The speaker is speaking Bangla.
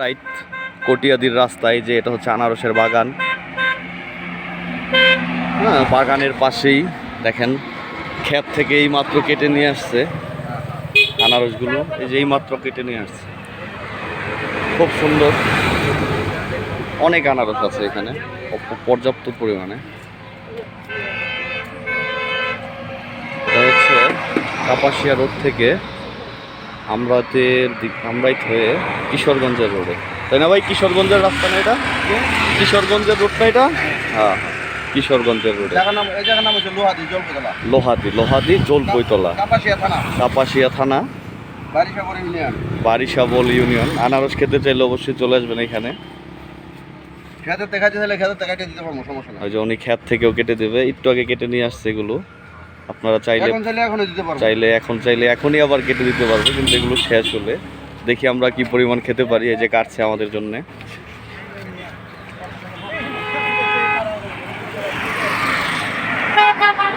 রাইট কটিয়াদির রাস্তায় যে এটা হচ্ছে আনারসের বাগান। হ্যাঁ, বাগানের পাশেই দেখেন ক্ষেত থেকে এই মাত্র কেটে নিয়ে আসছে আনারসগুলো। এই যে এই মাত্র কেটে নিয়ে আসছে, খুব সুন্দর। অনেক আনারস আছে এখানে পর্যাপ্ত পরিমাণে। এটা হচ্ছে কাপাসিয়া রোড থেকে আমরাইত হয়ে কিশোরগঞ্জের রোডে, তাই না ভাই? কিশোরগঞ্জের রাস্তা না এটা? কিশোরগঞ্জের রোডটা এটা? হ্যাঁ, কিশোরগঞ্জের রোডে। এই জায়গার নাম হচ্ছে লোহাদি জলপইতলা, কাপাসিয়া থানা, বারিশাবল ইউনিয়ন। আনারস খেতে চাইলে অবশ্যই চলে আসবেন এখানে। ওই যে উনি ক্ষেত থেকেও কেটে দেবে, একটু আগে কেটে নিয়ে আসছে এগুলো। আপনারা চাইলে এখনই আবার কেটে দিতে পারবো, কিন্তু এগুলো শেষ হলে দেখি আমরা কি পরিমাণ খেতে পারি। এই যে কাটছে আমাদের জন্যে।